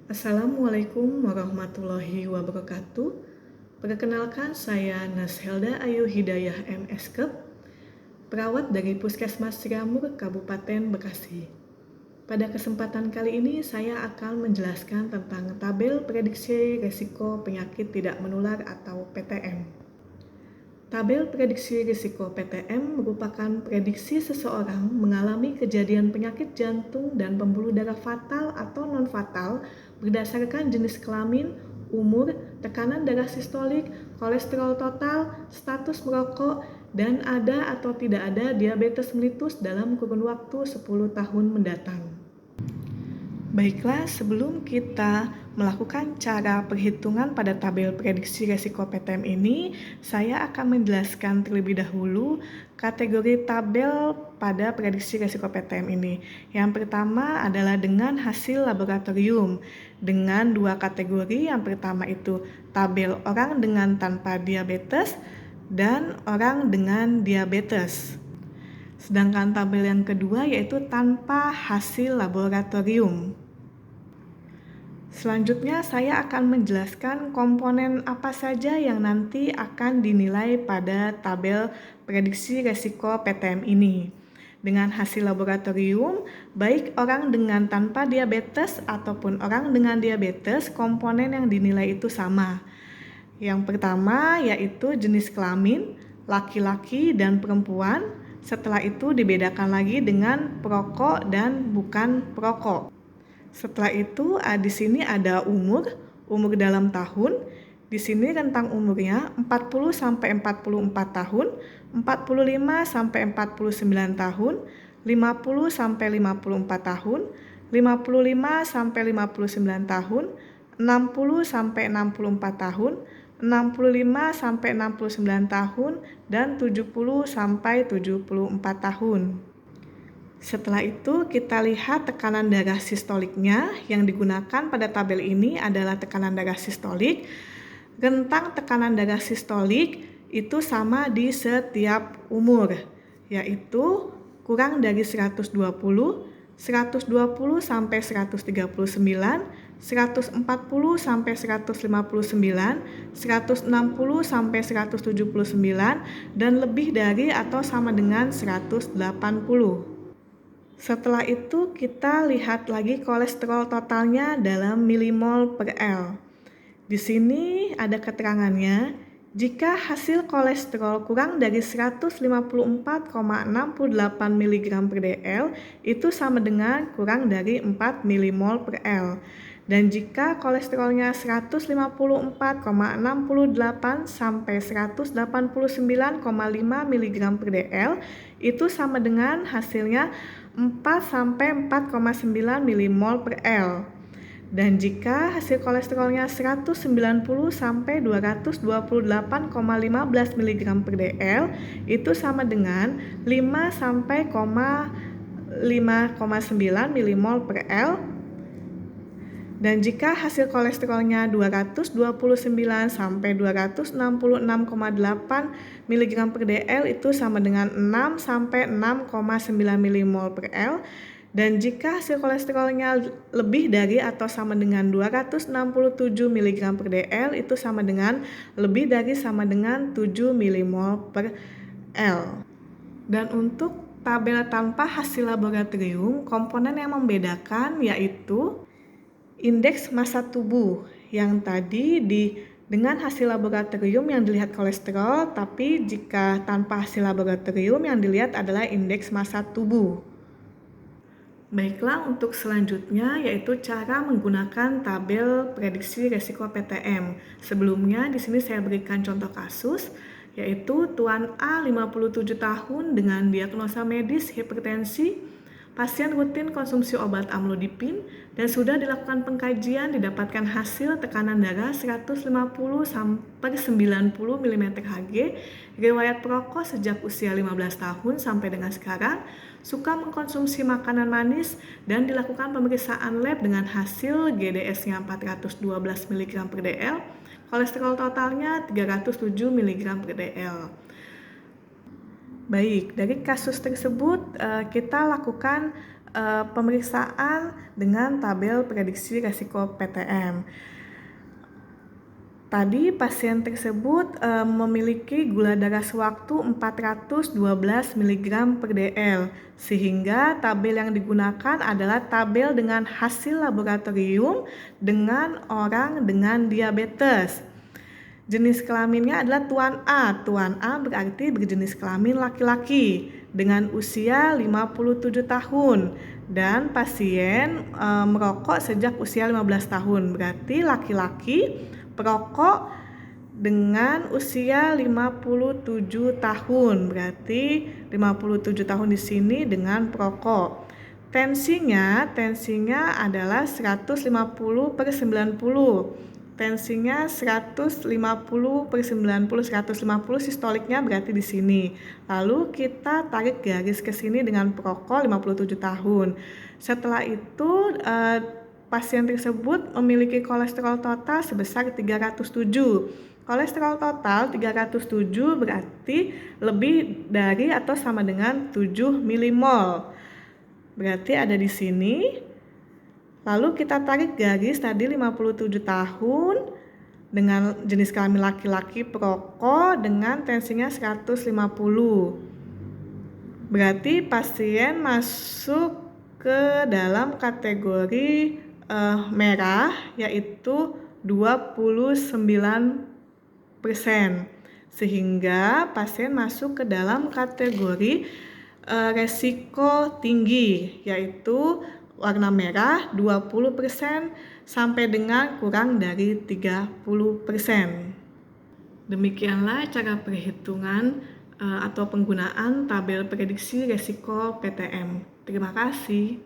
Assalamualaikum warahmatullahi wabarakatuh. Perkenalkan, saya Nashelda Ayu Hidayah MSK, perawat dari Puskesmas Ciramur, Kabupaten Bekasi. Pada kesempatan kali ini saya akan menjelaskan tentang tabel prediksi risiko penyakit tidak menular atau PTM. Tabel prediksi risiko PTM merupakan prediksi seseorang mengalami kejadian penyakit jantung dan pembuluh darah fatal atau non-fatal berdasarkan jenis kelamin, umur, tekanan darah sistolik, kolesterol total, status merokok, dan ada atau tidak ada diabetes mellitus dalam kurun waktu 10 tahun mendatang. Baiklah, sebelum kita melakukan cara perhitungan pada tabel prediksi risiko PTM ini, saya akan menjelaskan terlebih dahulu kategori tabel pada prediksi risiko PTM ini. Yang pertama adalah dengan hasil laboratorium dengan dua kategori. Yang pertama itu tabel orang dengan tanpa diabetes dan orang dengan diabetes. Sedangkan tabel yang kedua yaitu tanpa hasil laboratorium. Selanjutnya saya akan menjelaskan komponen apa saja yang nanti akan dinilai pada tabel prediksi risiko PTM ini. Dengan hasil laboratorium, baik orang dengan tanpa diabetes ataupun orang dengan diabetes, komponen yang dinilai itu sama. Yang pertama yaitu jenis kelamin, laki-laki dan perempuan. Setelah itu dibedakan lagi dengan perokok dan bukan perokok. Setelah itu di sini ada umur dalam tahun. Di sini rentang umurnya 40 sampai 44 tahun, 45 sampai 49 tahun, 50 sampai 54 tahun, 55 sampai 59 tahun, 60 sampai 64 tahun, 65 sampai 69 tahun, dan 70 sampai 74 tahun. Setelah itu kita lihat tekanan darah sistoliknya. Yang digunakan pada tabel ini adalah tekanan darah sistolik. Rentang tekanan darah sistolik itu sama di setiap umur, yaitu kurang dari 120, 120 sampai 139, 140 sampai 159, 160 sampai 179, dan lebih dari atau sama dengan 180. Setelah itu kita lihat lagi kolesterol totalnya dalam milimol per L. Di sini ada keterangannya, jika hasil kolesterol kurang dari 154,68 mg per dl itu sama dengan kurang dari 4 milimol per L. Dan jika kolesterolnya 154,68 sampai 189,5 mg per dl itu sama dengan hasilnya 4 sampai 4,9 milimol per L. Dan jika hasil kolesterolnya 190 sampai 228,15 mg per dl itu sama dengan 5 sampai 5,9 milimol per L. Dan jika hasil kolesterolnya 229 sampai 266,8 mg per dl itu sama dengan 6 sampai 6,9 milimol per L. Dan jika hasil kolesterolnya lebih dari atau sama dengan 267 mg per dl itu sama dengan lebih dari sama dengan 7 milimol per L. Dan untuk tabel tanpa hasil laboratorium, komponen yang membedakan yaitu indeks massa tubuh yang tadi dengan hasil laboratorium yang dilihat kolesterol, tapi jika tanpa hasil laboratorium yang dilihat adalah indeks massa tubuh. Baiklah, untuk selanjutnya yaitu cara menggunakan tabel prediksi risiko PTM. Sebelumnya di sini saya berikan contoh kasus, yaitu Tuan A 57 tahun dengan diagnosa medis hipertensi. Pasien rutin konsumsi obat amlodipin dan sudah dilakukan pengkajian, didapatkan hasil tekanan darah 150 sampai 90 mm/Hg, riwayat perokok sejak usia 15 tahun sampai dengan sekarang, suka mengkonsumsi makanan manis, dan dilakukan pemeriksaan lab dengan hasil GDS-nya 412 mg/dl, kolesterol totalnya 307 mg/dl. Baik, dari kasus tersebut kita lakukan pemeriksaan dengan tabel prediksi resiko PTM. Tadi pasien tersebut memiliki gula darah sewaktu 412 mg per dl, sehingga tabel yang digunakan adalah tabel dengan hasil laboratorium dengan orang dengan diabetes. Jenis kelaminnya adalah Tuan A. Tuan A berarti berjenis kelamin laki-laki dengan usia 57 tahun dan pasien merokok sejak usia 15 tahun. Berarti laki-laki perokok dengan usia 57 tahun. Berarti 57 tahun di sini dengan perokok. Tensinya adalah 150/90. Tensinya 150/90, 150 sistoliknya berarti di sini. Lalu kita tarik garis ke sini dengan perokok 57 tahun. Setelah itu pasien tersebut memiliki kolesterol total sebesar 307. Kolesterol total 307 berarti lebih dari atau sama dengan 7 milimol. Berarti ada di sini. Lalu kita tarik garis tadi 57 tahun dengan jenis kelamin laki-laki perokok dengan tensinya 150. Berarti pasien masuk ke dalam kategori merah, yaitu 29%. Sehingga pasien masuk ke dalam kategori resiko tinggi, yaitu warna merah 20% sampai dengan kurang dari 30%. Demikianlah cara perhitungan atau penggunaan tabel prediksi resiko PTM. Terima kasih.